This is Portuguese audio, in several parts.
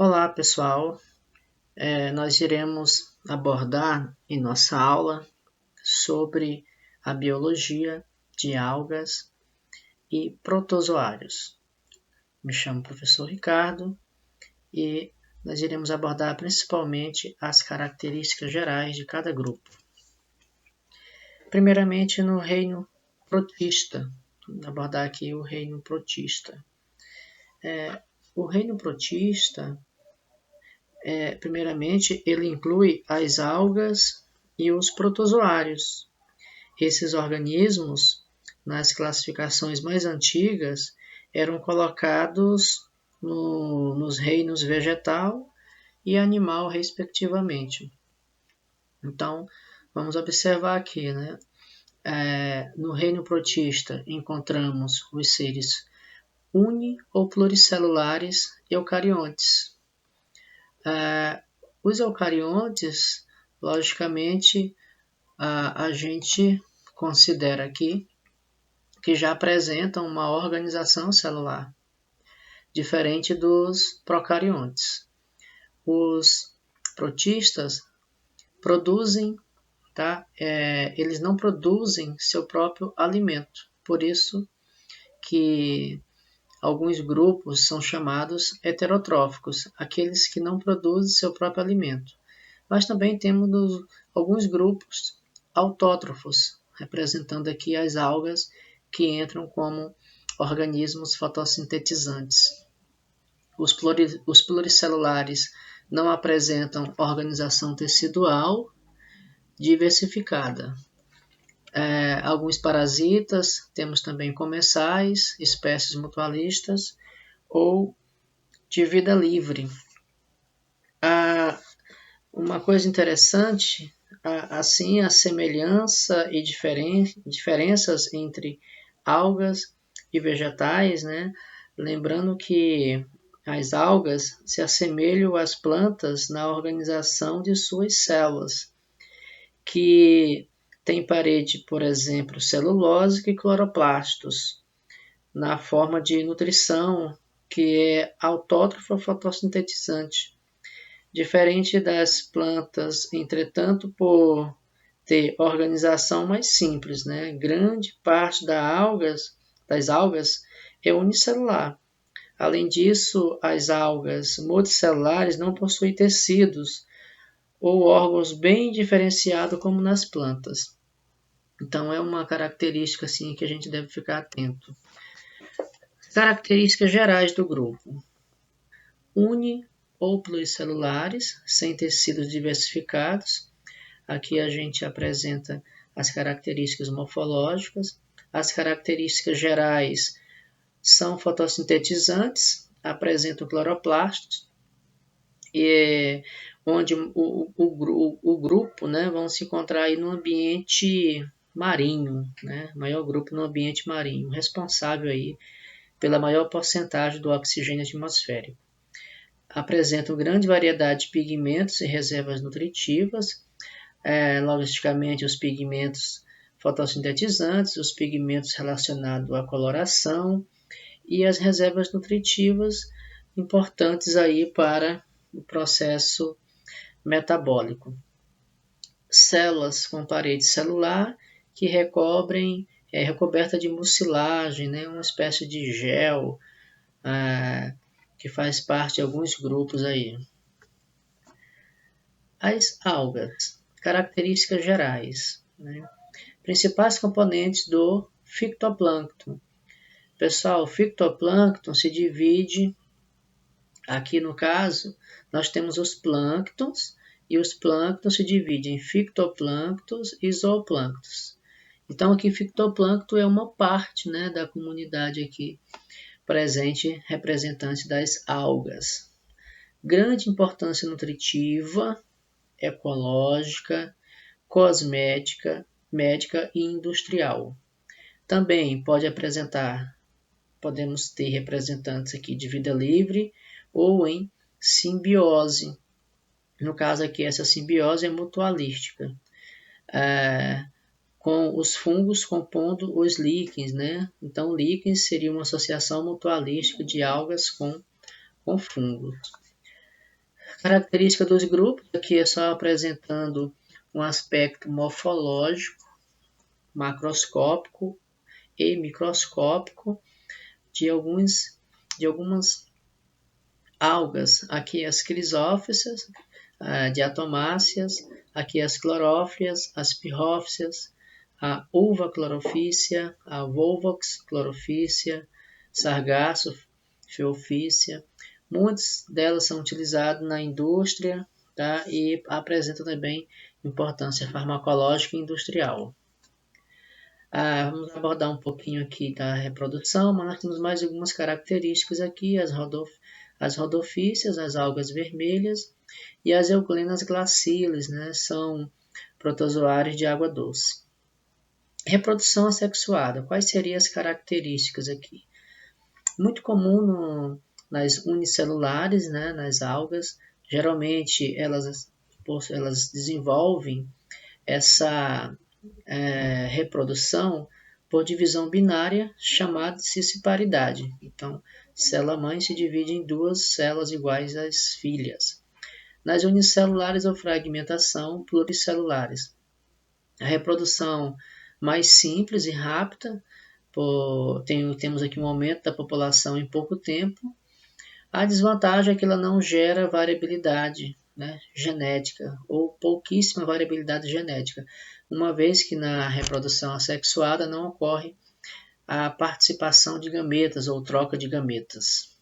Olá, pessoal. Nós iremos abordar em nossa aula sobre a biologia de algas e protozoários. Me chamo professor Ricardo e nós iremos abordar principalmente as características gerais de cada grupo. Primeiramente, no reino protista. Vamos abordar aqui o reino protista. O reino protista primeiramente, ele inclui as algas e os protozoários. Esses organismos, nas classificações mais antigas, eram colocados nos reinos vegetal e animal, respectivamente. Então, vamos observar aqui, né? No reino protista, encontramos os seres uni- ou pluricelulares eucariontes. Os eucariontes, logicamente, a gente considera aqui que já apresentam uma organização celular, diferente dos procariontes. Os protistas produzem, eles não produzem seu próprio alimento, por isso que alguns grupos são chamados heterotróficos, aqueles que não produzem seu próprio alimento. Mas também temos alguns grupos autótrofos, representando aqui as algas que entram como organismos fotossintetizantes. Os pluricelulares não apresentam organização tecidual diversificada. Alguns parasitas, temos também comensais, espécies mutualistas ou de vida livre. Uma coisa interessante, assim, a semelhança e diferenças entre algas e vegetais, né? Lembrando que as algas se assemelham às plantas na organização de suas células, que tem parede, por exemplo, celulósica e cloroplastos, na forma de nutrição, que é autótrofa fotossintetizante. Diferente das plantas, entretanto, por ter organização mais simples, né? Grande parte das algas é unicelular. Além disso, as algas multicelulares não possuem tecidos ou órgãos bem diferenciados como nas plantas. Então, é uma característica assim, que a gente deve ficar atento. Características gerais do grupo. Uni- ou pluricelulares, sem tecidos diversificados. Aqui a gente apresenta as características morfológicas. As características gerais são fotossintetizantes, apresentam cloroplastos, onde o grupo, né, vão se encontrar aí no ambiente marinho, né, maior grupo no ambiente marinho, responsável aí pela maior porcentagem do oxigênio atmosférico. Apresentam grande variedade de pigmentos e reservas nutritivas, logisticamente os pigmentos fotossintetizantes, os pigmentos relacionados à coloração e as reservas nutritivas importantes aí para o processo metabólico. Células com parede celular que recoberta de mucilagem, né, uma espécie de gel, que faz parte de alguns grupos aí. As algas, características gerais, né? Principais componentes do fitoplâncton. Pessoal, o fitoplâncton se divide, aqui no caso, nós temos os plânctons, e os plânctons se dividem em fitoplânctons e zooplânctons. Então, aqui, fitoplâncton é uma parte, né, da comunidade aqui presente, representante das algas. Grande importância nutritiva, ecológica, cosmética, médica e industrial. Também podemos ter representantes aqui de vida livre ou em simbiose. No caso aqui, essa simbiose é mutualística, com os fungos compondo os líquens, né? Então, líquens seria uma associação mutualística de algas com fungos. Característica dos grupos, aqui é só apresentando um aspecto morfológico, macroscópico e microscópico de algumas algas. Aqui as crisófilas, diatomáceas, aqui as clorófilas, as pirrófilas, a uva clorofícia, a volvox clorofícia, sargaço feofícia. Muitas delas são utilizadas na indústria, tá? E apresentam também importância farmacológica e industrial. Vamos abordar um pouquinho aqui da reprodução, mas nós temos mais algumas características aqui, as rodofícias, as algas vermelhas e as euclinas glaciales, né, são protozoários de água doce. Reprodução assexuada, quais seriam as características aqui? Muito comum nas unicelulares, né, nas algas, geralmente elas desenvolvem essa reprodução por divisão binária, chamada de cisparidade. Então, célula-mãe se divide em duas células iguais às filhas. Nas unicelulares ou fragmentação pluricelulares, a reprodução mais simples e rápida, temos aqui um aumento da população em pouco tempo. A desvantagem é que ela não gera variabilidade, né, genética, ou pouquíssima variabilidade genética, uma vez que na reprodução assexuada não ocorre a participação de gametas ou troca de gametas.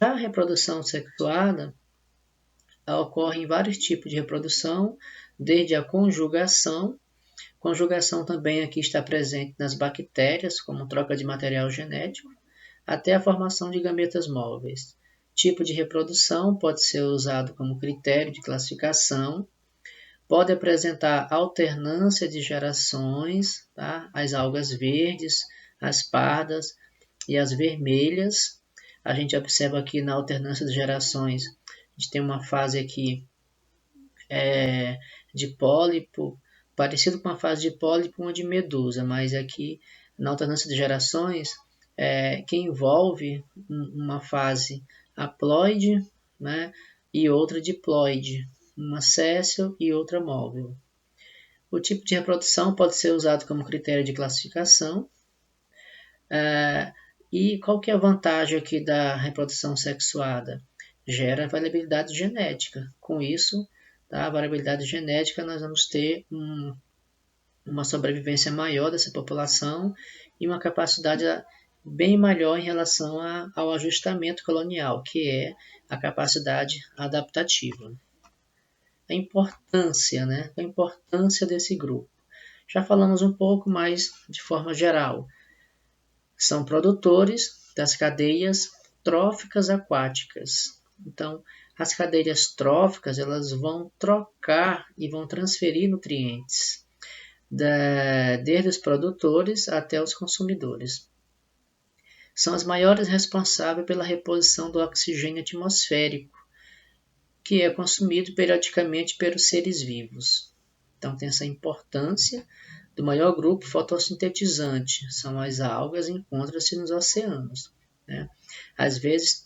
Já a reprodução sexuada ocorre em vários tipos de reprodução, desde a conjugação. Conjugação também aqui está presente nas bactérias, como troca de material genético, até a formação de gametas móveis. Tipo de reprodução pode ser usado como critério de classificação, pode apresentar alternância de gerações, tá? As algas verdes, as pardas e as vermelhas. A gente observa aqui na alternância de gerações, a gente tem uma fase aqui de pólipo, parecido com a fase de pólipo ou de medusa, mas aqui na alternância de gerações, que envolve uma fase haploide, né, e outra diploide, uma sessile e outra móvel. O tipo de reprodução pode ser usado como critério de classificação. E qual que é a vantagem aqui da reprodução sexuada? Gera variabilidade genética. Com isso, a variabilidade genética, nós vamos ter uma sobrevivência maior dessa população e uma capacidade bem maior em relação ao ajustamento colonial, que é a capacidade adaptativa. A importância, né? A importância desse grupo. Já falamos um pouco, mais de forma geral. São produtores das cadeias tróficas aquáticas. Então, as cadeias tróficas, elas vão trocar e vão transferir nutrientes desde os produtores até os consumidores. São as maiores responsáveis pela reposição do oxigênio atmosférico, que é consumido periodicamente pelos seres vivos. Então, tem essa importância do maior grupo fotossintetizante, são as algas, encontram-se nos oceanos, né? Às vezes,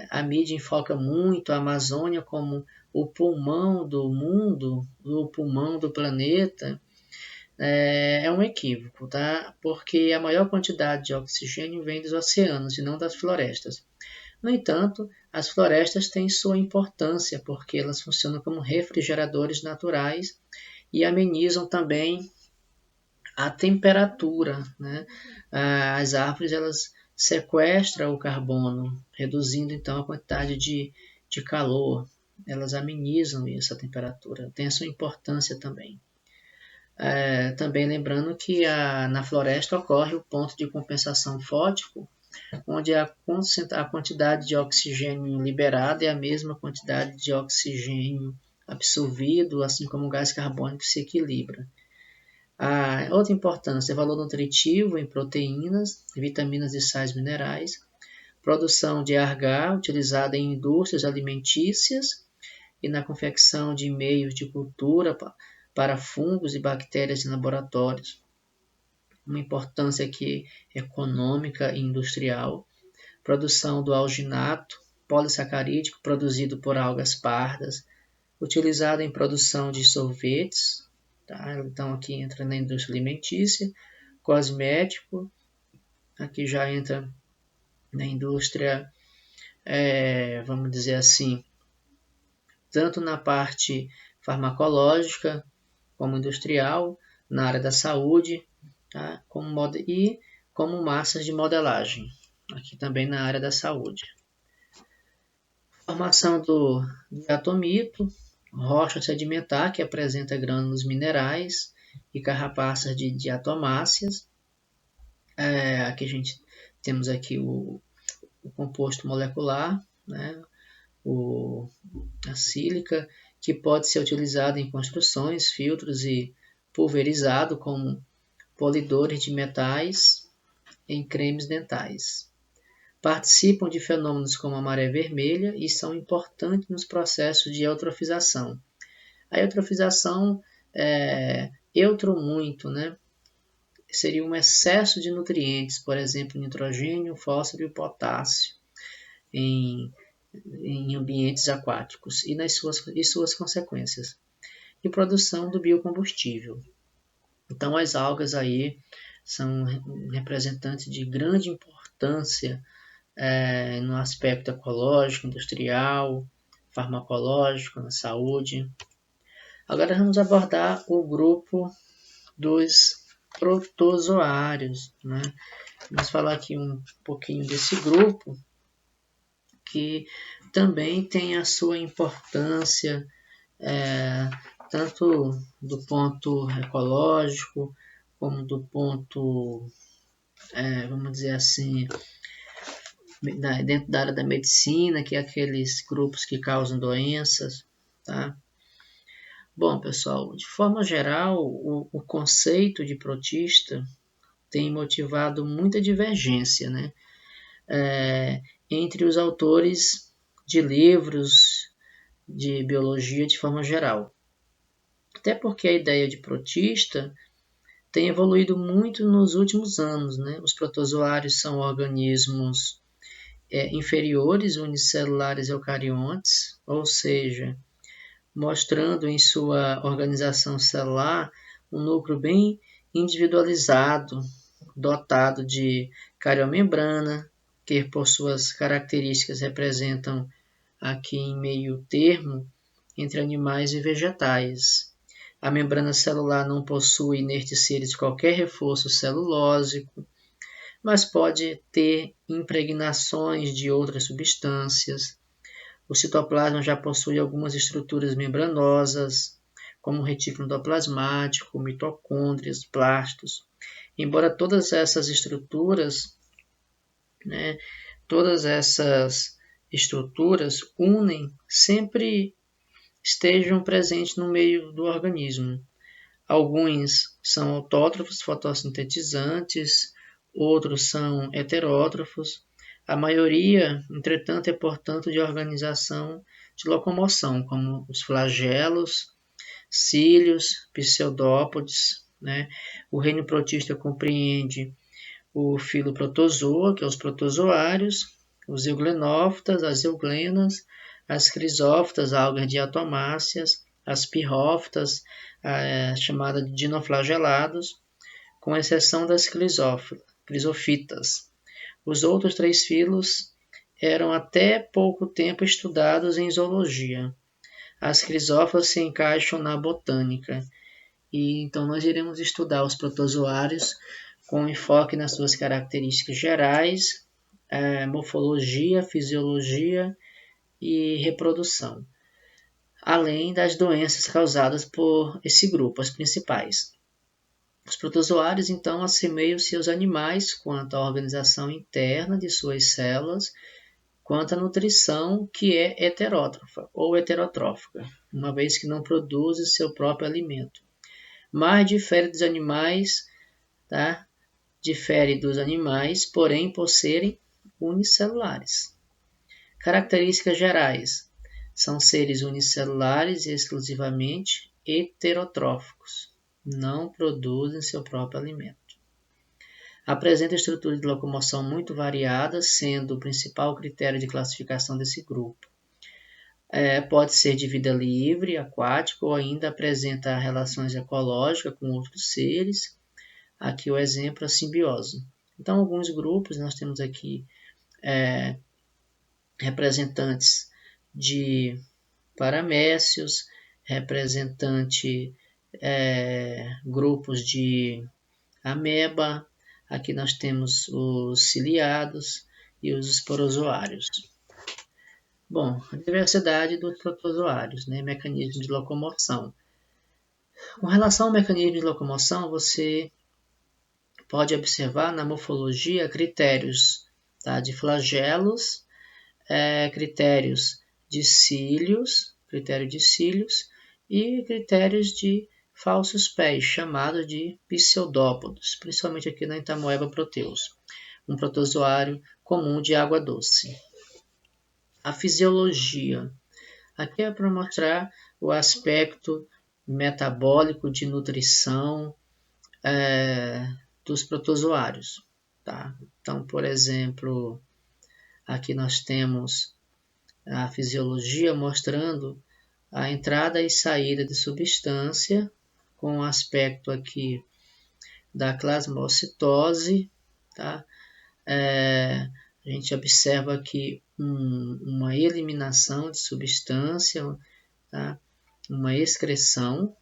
a mídia enfoca muito a Amazônia como o pulmão do mundo, o pulmão do planeta. É um equívoco, tá? Porque a maior quantidade de oxigênio vem dos oceanos e não das florestas. No entanto, as florestas têm sua importância porque elas funcionam como refrigeradores naturais e amenizam também a temperatura, né? As árvores elas sequestram o carbono, reduzindo então a quantidade de calor. Elas amenizam essa temperatura, tem a sua importância também. Também lembrando que na floresta ocorre o ponto de compensação fótico, onde a quantidade de oxigênio liberado é a mesma quantidade de oxigênio absorvido, assim como o gás carbônico se equilibra. Outra importância é o valor nutritivo em proteínas, vitaminas e sais minerais, produção de argar utilizada em indústrias alimentícias e na confecção de meios de cultura para fungos e bactérias em laboratórios. Uma importância aqui econômica e industrial, produção do alginato polissacarídico produzido por algas pardas, utilizado em produção de sorvetes, tá? Então aqui entra na indústria alimentícia, cosmético, aqui já entra na indústria, vamos dizer assim, tanto na parte farmacológica como industrial, na área da saúde, tá? Como massas de modelagem, aqui também na área da saúde. Formação do diatomito, rocha sedimentar que apresenta grânulos minerais e carrapaças de diatomáceas. Aqui temos aqui o composto molecular, né? A sílica, que pode ser utilizado em construções, filtros e pulverizado como polidores de metais em cremes dentais. Participam de fenômenos como a maré vermelha e são importantes nos processos de eutrofização. A eutrofização, muito, né? Seria um excesso de nutrientes, por exemplo, nitrogênio, fósforo e potássio em ambientes aquáticos e suas consequências. E produção do biocombustível. Então as algas aí são representantes de grande importância no aspecto ecológico, industrial, farmacológico, na saúde. Agora vamos abordar o grupo dos protozoários, né? Vamos falar aqui um pouquinho desse grupo, que também tem a sua importância, tanto do ponto ecológico, como do ponto, vamos dizer assim, dentro da área da medicina, que é aqueles grupos que causam doenças, tá? Bom, pessoal, de forma geral, o conceito de protista tem motivado muita divergência, né? Entre os autores de livros de biologia de forma geral. Até porque a ideia de protista tem evoluído muito nos últimos anos, né? Os protozoários são organismos inferiores, unicelulares eucariontes, ou seja, mostrando em sua organização celular um núcleo bem individualizado, dotado de cariomembrana, que por suas características representam aqui em meio termo entre animais e vegetais. A membrana celular não possui nestes seres qualquer reforço celulósico, mas pode ter impregnações de outras substâncias. O citoplasma já possui algumas estruturas membranosas, como o retículo endoplasmático, mitocôndrias, plastos. Embora todas essas estruturas, sempre estejam presentes no meio do organismo. Alguns são autótrofos fotossintetizantes, outros são heterótrofos. A maioria, entretanto, é portanto de organização de locomoção, como os flagelos, cílios, pseudópodes. O reino protista compreende o filo protozoa, que é os protozoários, os euglenófitas, as euglenas, as crisófitas, algas diatomáceas, as pirrófitas, chamada de dinoflagelados, com exceção das crisofitas. Os outros 3 filos eram até pouco tempo estudados em zoologia. As crisófitas se encaixam na botânica. E então nós iremos estudar os protozoários com enfoque nas suas características gerais, morfologia, fisiologia e reprodução, além das doenças causadas por esse grupo, as principais. Os protozoários, então, assemelham-se aos animais quanto à organização interna de suas células, quanto à nutrição, que é heterótrofa ou heterotrófica, uma vez que não produzem seu próprio alimento. Mas difere dos animais, tá? Difere dos animais, porém, por serem unicelulares. Características gerais. São seres unicelulares e exclusivamente heterotróficos. Não produzem seu próprio alimento. Apresenta estrutura de locomoção muito variada, sendo o principal critério de classificação desse grupo. Pode ser de vida livre, aquático, ou ainda apresenta relações ecológicas com outros seres. Aqui o exemplo é a simbiose. Então, alguns grupos, nós temos aqui representantes de paramécios, grupos de ameba. Aqui nós temos os ciliados e os esporozoários. Bom, a diversidade dos protozoários, mecanismo de locomoção. Com relação ao mecanismo de locomoção, você pode observar na morfologia critérios de flagelos, critérios de cílios, e critérios de falsos pés, chamados de pseudópodos, principalmente aqui na Entamoeba proteus, um protozoário comum de água doce. A fisiologia. Aqui é para mostrar o aspecto metabólico de nutrição dos protozoários. Tá? Então, por exemplo, aqui nós temos a fisiologia mostrando a entrada e saída de substância, com o aspecto aqui da plasmocitose. Tá? A gente observa aqui uma eliminação de substância, tá? Uma excreção.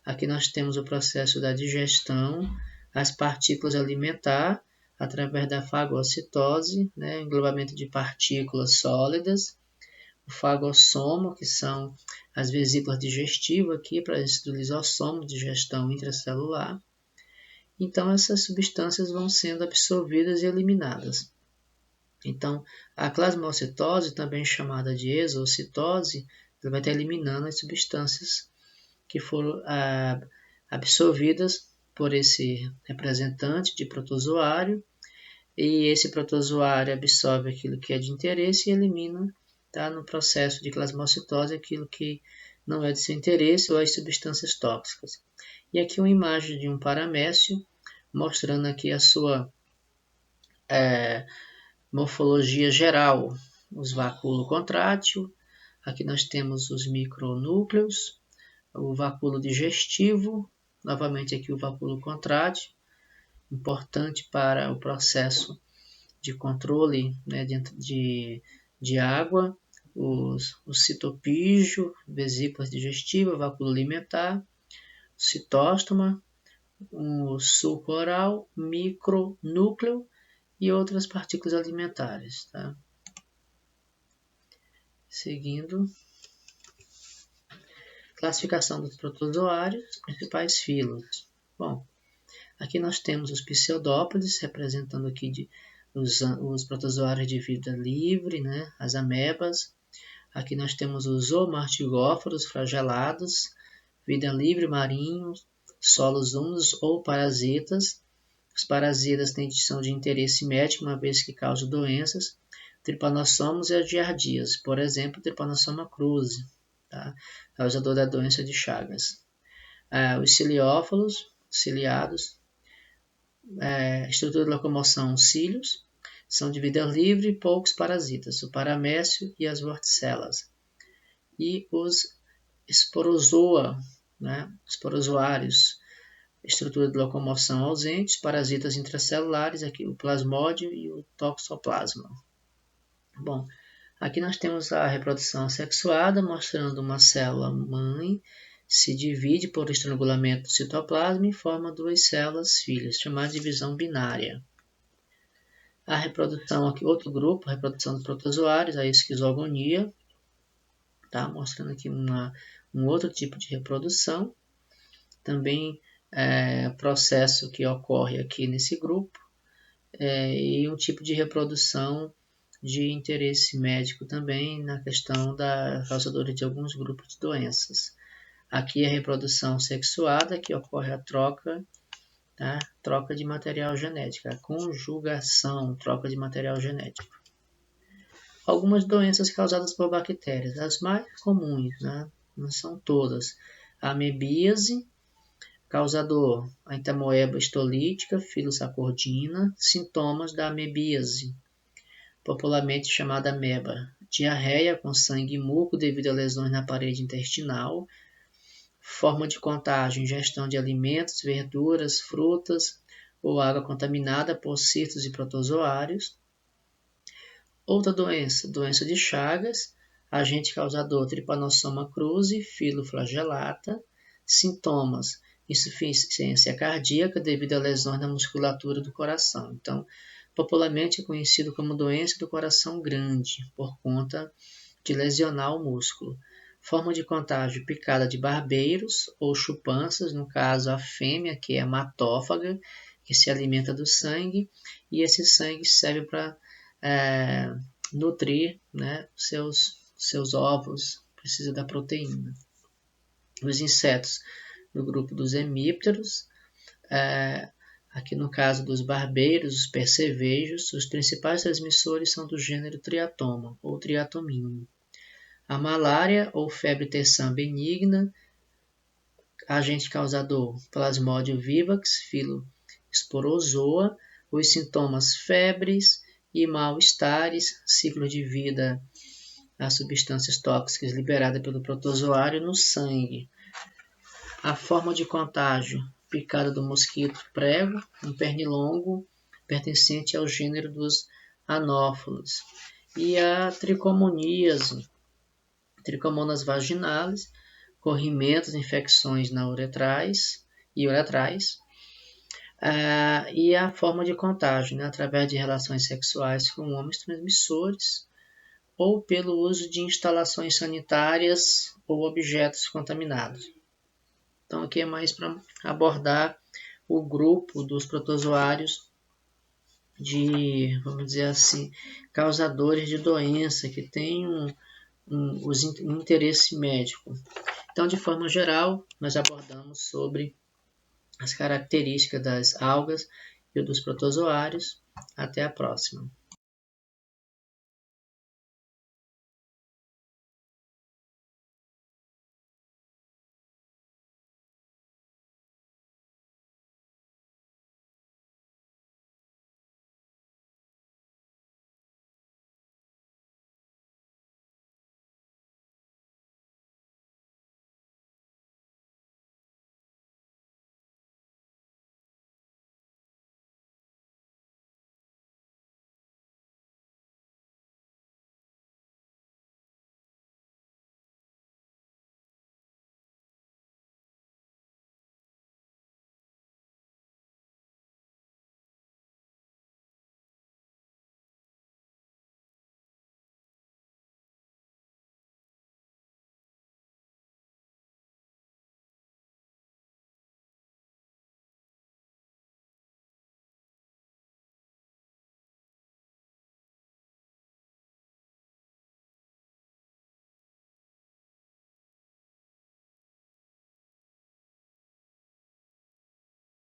Aqui nós temos o processo da digestão, as partículas alimentares através da fagocitose, englobamento de partículas sólidas, o fagossomo, que são as vesículas digestivas aqui para esse lisossomo, digestão intracelular. Então essas substâncias vão sendo absorvidas e eliminadas. Então, a plasmocitose, também chamada de exocitose, ela vai estar eliminando as substâncias que foram absorvidas por esse representante de protozoário, e esse protozoário absorve aquilo que é de interesse e elimina, no processo de plasmocitose, aquilo que não é de seu interesse ou as substâncias tóxicas. E aqui uma imagem de um paramécio, mostrando aqui a sua morfologia geral, os vacúolo contrátil. Aqui nós temos os micronúcleos, o vacúolo digestivo, novamente aqui o vacúolo contrátil, importante para o processo de controle de água, o citopígio, vesículas digestivas, vacúolo alimentar, citóstoma, o sulco oral, micronúcleo e outras partículas alimentares. Tá? Seguindo, classificação dos protozoários, principais filos. Bom, aqui nós temos os pseudópodes, representando aqui os protozoários de vida livre, as amebas. Aqui nós temos os zoomartigóforos flagelados, vida livre marinhos, solos úmidos ou parasitas. Os parasitas são de interesse médico, uma vez que causam doenças. Tripanossomos e as giardias, por exemplo, Trypanosoma cruzi, tá? Causador da doença de Chagas. Os ciliófilos, ciliados, estrutura de locomoção, cílios, são de vida livre e poucos parasitas, o paramécio e as vorticelas. E os esporozoários, estrutura de locomoção ausente, parasitas intracelulares, aqui o plasmódio e o toxoplasma. Bom, aqui nós temos a reprodução sexuada, mostrando uma célula mãe se divide por estrangulamento do citoplasma e forma duas células filhas, chamada de divisão binária. A reprodução aqui, outro grupo, a reprodução dos protozoários, a esquizogonia, tá? Mostrando aqui um outro tipo de reprodução. Também processo que ocorre aqui nesse grupo, e um tipo de reprodução de interesse médico também na questão da causadora de alguns grupos de doenças. Aqui a reprodução sexuada, que ocorre a troca, tá? Troca de material genético, a conjugação, troca de material genético. Algumas doenças causadas por bactérias, as mais comuns, não são todas. A amebíase, Causador, a entamoeba histolítica, filosacordina. Sintomas da amebíase, popularmente chamada ameba. Diarreia com sangue e muco devido a lesões na parede intestinal. Forma de contágio, ingestão de alimentos, verduras, frutas ou água contaminada por cistos e protozoários. Outra doença, doença de Chagas, agente causador Trypanosoma cruzi, filoflagelata. Sintomas, insuficiência cardíaca devido a lesões na musculatura do coração. Então, popularmente é conhecido como doença do coração grande, por conta de lesionar o músculo. Forma de contágio, picada de barbeiros ou chupanças, no caso a fêmea, que é hematófaga, que se alimenta do sangue, e esse sangue serve para nutrir, né, seus ovos, precisa da proteína. Os insetos no grupo dos hemípteros, aqui no caso dos barbeiros, os percevejos, os principais transmissores são do gênero Triatoma ou Triatomíneo. A malária ou febre terçã benigna, agente causador Plasmodium vivax, filo Sporozoa. Os sintomas febres e mal-estares, ciclo de vida das substâncias tóxicas liberadas pelo protozoário no sangue. A forma de contágio, picada do mosquito prego, um pernilongo, pertencente ao gênero dos anófilos. E a tricomoníase, tricomonas vaginalis, corrimentos, infecções na uretrais e uretrais. E a forma de contágio, né, através de relações sexuais com homens transmissores ou pelo uso de instalações sanitárias ou objetos contaminados. Então aqui é mais para abordar o grupo dos protozoários de, vamos dizer assim, causadores de doença que tem um interesse médico. Então, de forma geral, nós abordamos sobre as características das algas e dos protozoários. Até a próxima.